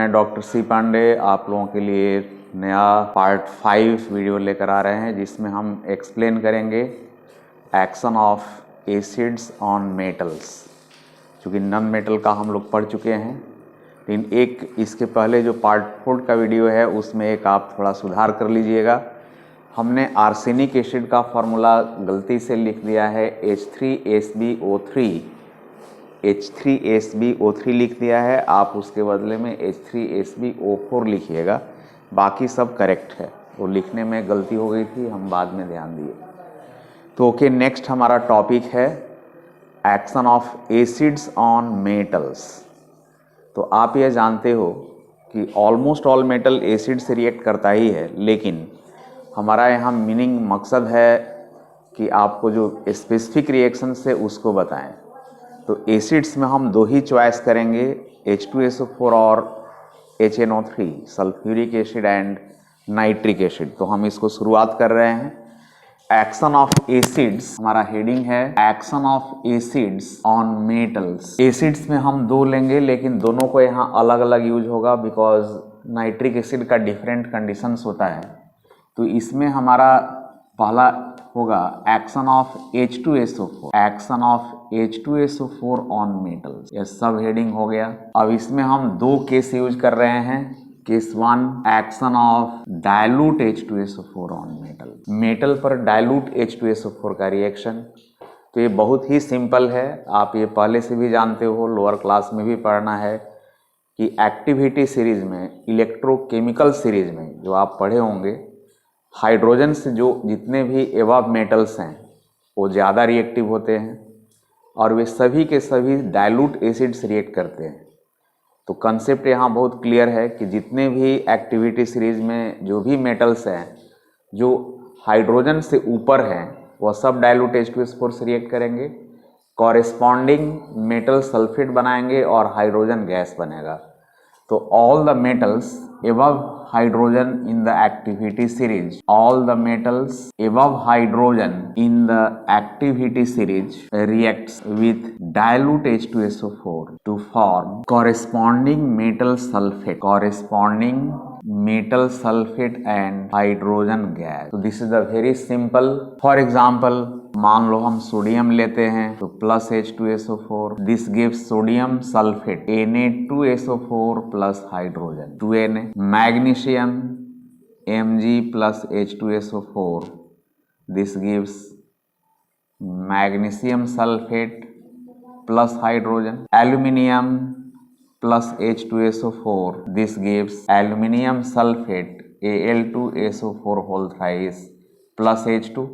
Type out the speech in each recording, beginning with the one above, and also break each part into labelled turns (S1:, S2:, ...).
S1: मैं doctor C Pandey आप लोगों के लिए नया पार्ट 5 वीडियो लेकर आ रहे हैं, जिसमें हम एक्सप्लेन करेंगे action of acids on metals. चूँकि नॉन मेटल का हम लोग पढ़ चुके हैं, लेकिन एक इसके पहले जो पार्ट 4 का वीडियो है उसमें एक आप थोड़ा सुधार कर लीजिएगा। हमने आर्सेनिक एसिड का फार्मूला गलती से लिख दिया है H3SbO3 लिख दिया है। आप उसके बदले में H3SbO4 लिखिएगा, बाकी सब करेक्ट है। वो लिखने में गलती हो गई थी, हम बाद में ध्यान दिए। तो ओके, नेक्स्ट हमारा टॉपिक है action of acids on metals. तो आप यह जानते हो कि ऑलमोस्ट ऑल मेटल एसिड से रिएक्ट करता ही है, लेकिन हमारा यहाँ मीनिंग मकसद है कि आपको जो स्पेसिफिक रिएक्शन है उसको बताएं। तो एसिड्स में हम दो ही चॉइस करेंगे, H2SO4 और HNO3, sulphuric acid and nitric acid. तो हम इसको शुरुआत कर रहे हैं। एक्शन ऑफ एसिड्स, हमारा हेडिंग है action of acids on metals. Acids में हम दो लेंगे, लेकिन दोनों को यहाँ अलग अलग यूज होगा, बिकॉज नाइट्रिक एसिड का डिफरेंट कंडीशंस होता है। तो इसमें हमारा पहला होगा action of H2SO4, action of H2SO4 on metals. यह सब हेडिंग हो गया। अब इसमें हम दो केस यूज कर रहे हैं। Case 1, action of dilute H2SO4 on metal, metal पर डायलूट H2SO4 का रिएक्शन। तो ये बहुत ही सिंपल है, आप ये पहले से भी जानते हो, लोअर क्लास में भी पढ़ना है कि एक्टिविटी सीरीज में, इलेक्ट्रोकेमिकल सीरीज में जो आप पढ़े होंगे, हाइड्रोजन से जो जितने भी एवब मेटल्स हैं वो ज़्यादा रिएक्टिव होते हैं और वे सभी के सभी डायलूट एसिड से रिएक्ट करते हैं। तो कंसेप्ट यहाँ बहुत क्लियर है कि जितने भी एक्टिविटी सीरीज में जो भी मेटल्स हैं जो हाइड्रोजन से ऊपर हैं वह सब डायलूट H2SO4 से रिएक्ट करेंगे, कॉरेस्पॉन्डिंग मेटल सल्फेट बनाएंगे और हाइड्रोजन गैस बनेगा। तो all the metals above hydrogen in the activity series, all the metals above hydrogen in the activity series reacts with dilute H2SO4 to form corresponding metal sulfate and hydrogen gas. So this is a very simple. For example, मान लो हम sodium लेते हैं तो plus H2SO4, this gives sodium sulphate Na2SO4 plus hydrogen 2Na। Magnesium Mg plus H2SO4, this gives magnesium sulphate plus hydrogen. Aluminium plus H2SO4, this gives aluminium sulphate Al2SO4 whole thrice plus H2।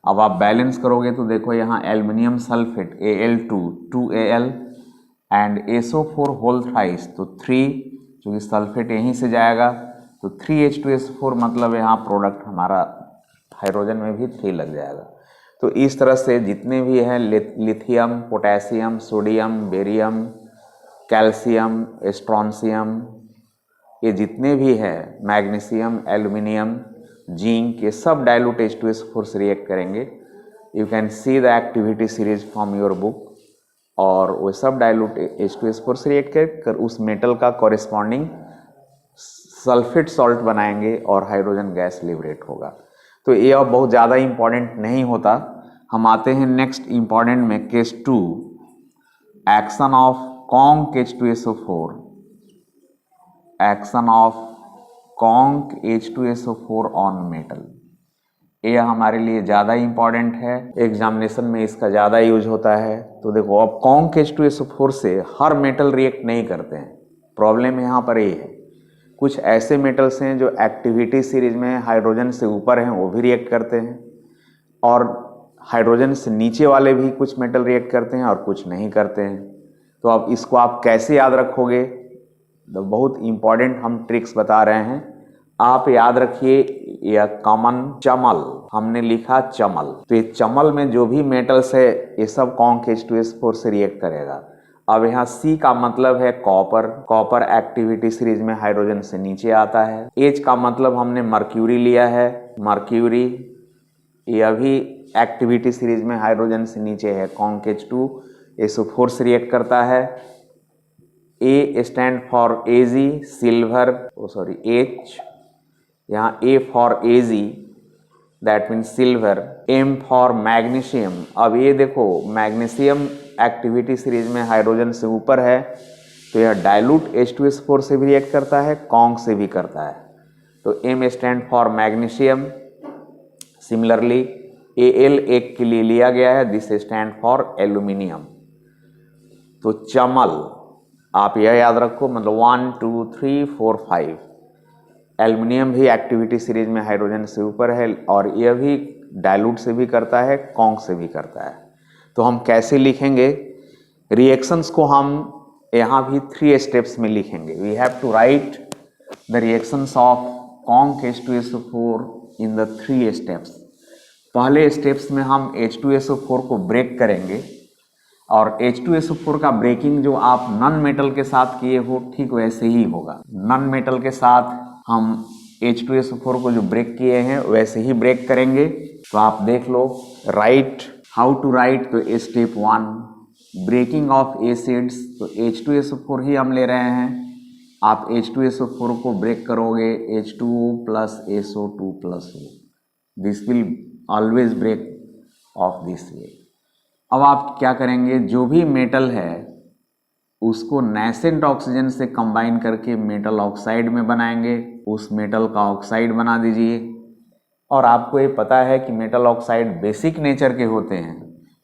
S1: अब आप balance करोगे तो देखो यहाँ aluminium sulphate Al2 2Al and SO4 whole thrice, तो 3, क्योंकि sulphate यहीं से जाएगा तो 3H2SO4, मतलब यहाँ प्रोडक्ट हमारा हाइड्रोजन में भी 3 लग जाएगा। तो इस तरह से जितने भी हैं lithium, potassium, sodium, barium, calcium, strontium, ये जितने भी हैं, मैग्नीशियम, एल्युमिनियम, जिंक, ये सब डायलूट H2SO4 से रिएक्ट करेंगे। You can see the activity series from your book. और वो सब डायलूट H2SO4 से रिएक्ट कर उस मेटल का कॉरेस्पॉन्डिंग सल्फेट सॉल्ट बनाएंगे और हाइड्रोजन गैस लिबरेट होगा। तो ये अब बहुत ज़्यादा इम्पॉर्टेंट नहीं होता। हम आते हैं नेक्स्ट इम्पॉर्टेंट में, case 2, action of conc H2SO4, action of conc H2SO4 on metal. ये हमारे लिए ज़्यादा इम्पॉर्टेंट है, एग्जामिनेशन में इसका ज़्यादा यूज होता है। तो देखो, अब कॉन्क H2SO4 से हर मेटल रिएक्ट नहीं करते हैं। प्रॉब्लम यहाँ पर ये है, कुछ ऐसे मेटल्स हैं जो एक्टिविटी सीरीज में हाइड्रोजन से ऊपर हैं, वो भी रिएक्ट करते हैं, और हाइड्रोजन से नीचे वाले भी कुछ मेटल रिएक्ट करते हैं और कुछ नहीं करते हैं। तो अब इसको आप कैसे याद रखोगे? तो बहुत इम्पॉर्टेंट हम ट्रिक्स बता रहे हैं, आप याद रखिए। यह कॉमन चमल, हमने लिखा चमल, तो ये चमल में जो भी मेटल्स है ये सब कॉन्क H2SO4 से रिएक्ट करेगा। अब यहाँ C का मतलब है कॉपर, कॉपर एक्टिविटी सीरीज में हाइड्रोजन से नीचे आता है। H का मतलब हमने मर्क्यूरी लिया है, मर्क्यूरी यह भी एक्टिविटी सीरीज में हाइड्रोजन से नीचे है, कॉन्क H2SO4 से रिएक्ट करता है। A stand for Ag silver, H, यहाँ A for Ag that means silver, M for magnesium. अब ये देखो मैग्नीशियम एक्टिविटी सीरीज में हाइड्रोजन से ऊपर है, तो यह डाइल्यूट H2S4 से भी रिएक्ट करता है, कॉन्क से भी करता है। तो M stand for magnesium. Similarly Al एक के लिए लिया गया है, दिस स्टैंड फॉर एल्यूमिनियम। तो चमल आप यह याद रखो, मतलब 1 2 3 4 5 एल्युमिनियम भी एक्टिविटी सीरीज में हाइड्रोजन से ऊपर है और यह भी डाइल्यूट से भी करता है, कॉन्क से भी करता है। तो हम कैसे लिखेंगे रिएक्शंस को? हम यहाँ भी 3 स्टेप्स में लिखेंगे। We have to write the reactions of conc H2SO4 in the 3 steps. पहले स्टेप्स में हम H2SO4 को ब्रेक करेंगे और H2SO4 का ब्रेकिंग जो आप नॉन मेटल के साथ किए हो ठीक वैसे ही होगा। नॉन मेटल के साथ हम H2SO4 को जो ब्रेक किए हैं वैसे ही ब्रेक करेंगे। तो आप देख लो, राइट हाउ टू राइट। तो स्टेप 1 ब्रेकिंग ऑफ एसिड्स, तो H2SO4 ही हम ले रहे हैं। आप H2SO4 को ब्रेक करोगे H2O plus SO2 plus O, this will always break of this way. अब आप क्या करेंगे, जो भी मेटल है उसको नेसेंट ऑक्सीजन से कंबाइन करके मेटल ऑक्साइड में बनाएंगे, उस मेटल का ऑक्साइड बना दीजिए। और आपको ये पता है कि मेटल ऑक्साइड बेसिक नेचर के होते हैं,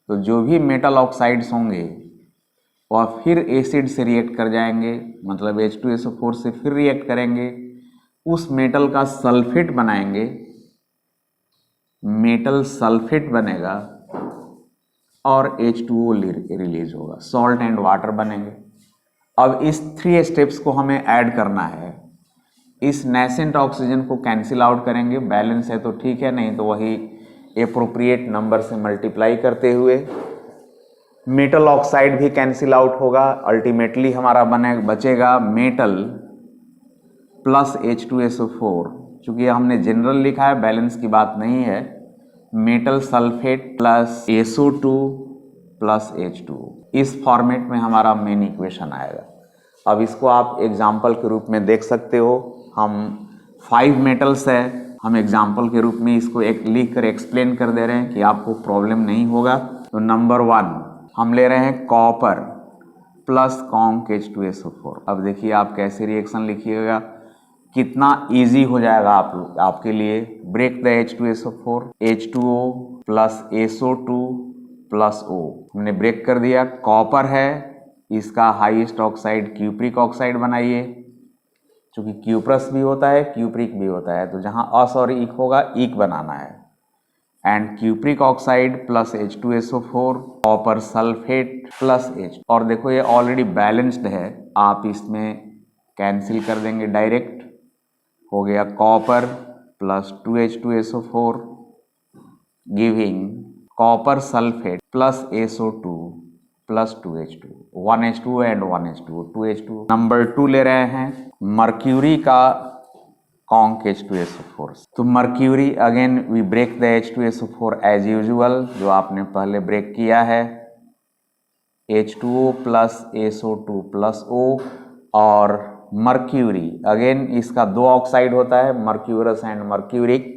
S1: तो जो भी मेटल ऑक्साइड्स होंगे वह फिर एसिड से रिएक्ट कर जाएंगे, मतलब H2SO4 से फिर रिएक्ट करेंगे, उस मेटल का सल्फेट बनाएंगे, मेटल सल्फेट बनेगा और H2O रिलीज होगा, सॉल्ट एंड वाटर बनेंगे। अब इस 3 स्टेप्स को हमें ऐड करना है। इस नेसेंट ऑक्सीजन को कैंसिल आउट करेंगे, बैलेंस है तो ठीक है, नहीं तो वही एप्रोप्रिएट नंबर से मल्टीप्लाई करते हुए मेटल ऑक्साइड भी कैंसिल आउट होगा। अल्टीमेटली हमारा बचेगा मेटल प्लस H2SO4। चूंकि हमने जनरल लिखा है, बैलेंस की बात नहीं है, metal sulphate plus SO2 plus H2O, इस फॉर्मेट में हमारा मेन इक्वेशन आएगा। अब इसको आप एग्जाम्पल के रूप में देख सकते हो। हम 5 मेटल्स है, हम एग्जाम्पल के रूप में इसको लिख कर एक्सप्लेन कर दे रहे हैं कि आपको प्रॉब्लम नहीं होगा। तो नंबर 1 हम ले रहे हैं कॉपर प्लस कॉन्क H2SO4। अब देखिए आप कैसे रिएक्शन लिखिएगा, कितना इजी हो जाएगा आपके लिए। Break the H2SO4, H2O plus SO2 plus O हमने ब्रेक कर दिया। कॉपर है, इसका हाईएस्ट ऑक्साइड क्यूप्रिक ऑक्साइड बनाइए, क्योंकि क्यूप्रस भी होता है क्यूप्रिक भी होता है, तो जहां अस और इक होगा इक बनाना है। And cupric oxide plus H2SO4, copper sulphate plus H। और देखो ये ऑलरेडी बैलेंस्ड है, आप इसमें कैंसिल कर देंगे, डायरेक्ट हो गया copper plus 2H2SO4 giving copper sulphate plus SO2 plus 2H2, 1H2 and 1H2, 2H2। Number 2 ले रहे हैं मर्क्यूरी का कॉन्क H2SO4। तो mercury again we break the H2SO4 as usual, जो आपने पहले ब्रेक किया है, H2O plus SO2 plus O। और मर्क्यूरी अगेन इसका 2 ऑक्साइड होता है, मर्क्यूरस एंड मर्क्यूरिक,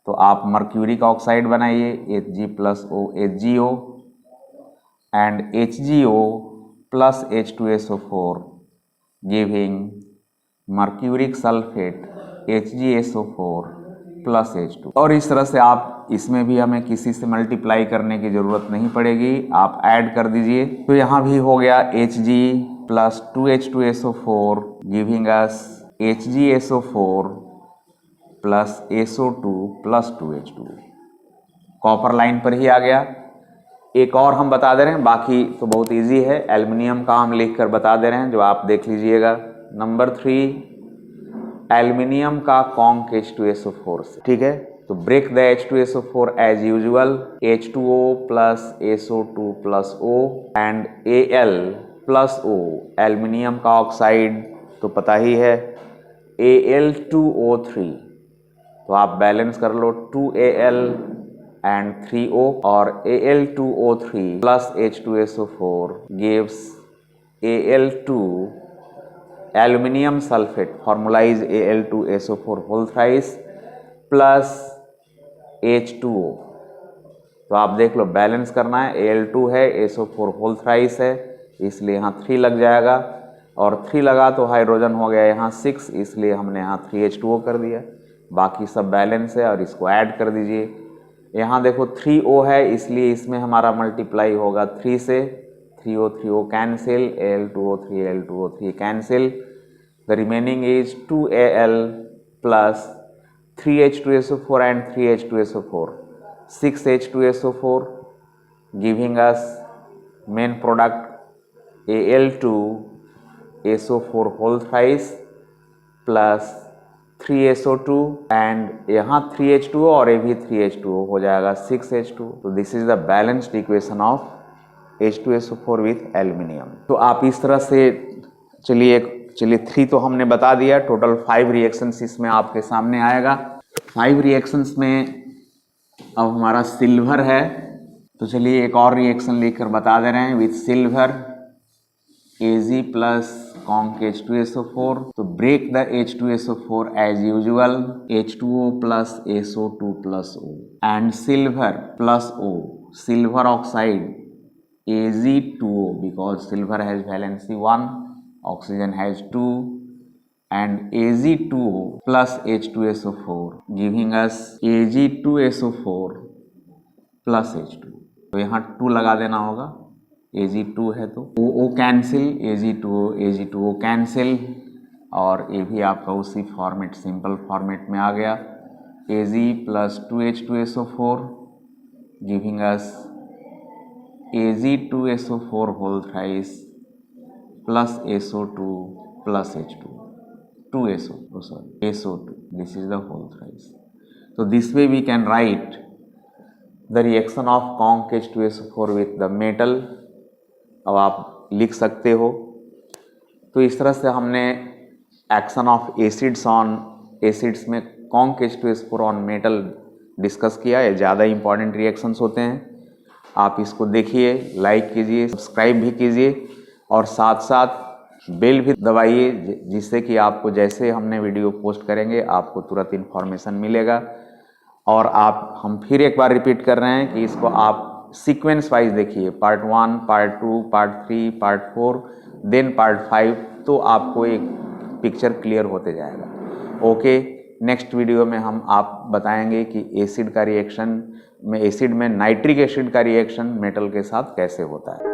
S1: तो आप मर्क्यूरिक ऑक्साइड बनाइए Hg plus O HgO and HgO plus H2SO4 giving mercuric sulphate HgSO4 plus H2। और इस तरह से आप इसमें भी हमें किसी से मल्टीप्लाई करने की जरूरत नहीं पड़ेगी, आप ऐड कर दीजिए। तो यहाँ भी हो गया Hg प्लस 2H2SO4 गिविंग अस HgSO4 plus SO2 plus 2H2। Copper line पर ही आ गया। एक और हम बता दे रहे हैं, बाकी तो बहुत इजी है, एल्युमिनियम का हम लिख कर बता दे रहे हैं, जो आप देख लीजिएगा। नंबर 3 एल्युमिनियम का कॉन्क H2SO4 से, ठीक है। तो break the H2SO4 as usual, H2O plus SO2 plus O and Al plus O, aluminium का ऑक्साइड तो पता ही है, Al2O3। तो आप बैलेंस कर लो, 2Al एंड 3O, और Al2O3 plus H2SO4 gives Al2 aluminium sulphate, formula is Al2SO4 whole thrice plus H2O। तो आप देख लो, बैलेंस करना है, Al2 है, SO4 होल थ्राइस है, इसलिए यहाँ 3 लग जाएगा, और 3 लगा तो हाइड्रोजन हो गया यहाँ 6, इसलिए हमने यहाँ 3H2O कर दिया। बाकी सब बैलेंस है और इसको ऐड कर दीजिए। यहाँ देखो 3O है, इसलिए इसमें हमारा मल्टीप्लाई होगा 3 से, 3O cancel, Al2O 3 cancel, the remaining is 2Al plus 3H2SO4 and 3H2SO4, 6H2SO4 giving us main product Al2SO4 whole thrice plus 3SO2 and यहाँ 3H2O और ये भी 3H2O हो जाएगा 6H2। तो this is the balanced equation of H2SO4 with aluminium. तो आप इस तरह से चलिए 3 तो हमने बता दिया, टोटल 5 रिएक्शंस इसमें आपके सामने आएगा। 5 रिएक्शंस में अब हमारा सिल्वर है, तो चलिए एक और रिएक्शन लिखकर बता दे रहे हैं। With silver Ag plus conc H2SO4, तो break the H2SO4 as usual, H2O plus SO2 plus O and silver plus O, silver oxide Ag2O, because silver has valency 1, oxygen has 2, and Ag2O plus H2SO4 giving us Ag2SO4 plus H2। तो यहाँ 2 लगा देना होगा, Ag2 है तो O cancel, Ag2O cancel, और ये भी आपका उसी फॉर्मेट, सिंपल फॉर्मेट में आ गया। Ag plus 2H2SO4 giving us Ag2SO4 whole thrice plus SO2 plus H2, 2SO2, this is the whole thrice। So this way we can write the reaction of conc H2SO4 with the metal। अब आप लिख सकते हो। तो इस तरह से हमने action of acids on acids में conc H2SO4 on metal discuss किया। ये ज़्यादा इंपॉर्टेंट रिएक्शंस होते हैं। आप इसको देखिए, लाइक कीजिए, सब्सक्राइब भी कीजिए, और साथ साथ बेल भी दबाइए, जिससे कि आपको जैसे हमने वीडियो पोस्ट करेंगे आपको तुरंत इन्फॉर्मेशन मिलेगा। और हम फिर एक बार रिपीट कर रहे हैं कि इसको आप सीक्वेंस वाइज देखिए, part 1, part 2, part 3, part 4, then part 5, तो आपको एक पिक्चर क्लियर होते जाएगा। ओके, नेक्स्ट वीडियो में हम आप बताएंगे कि एसिड का रिएक्शन में, एसिड में नाइट्रिक एसिड का रिएक्शन मेटल के साथ कैसे होता है।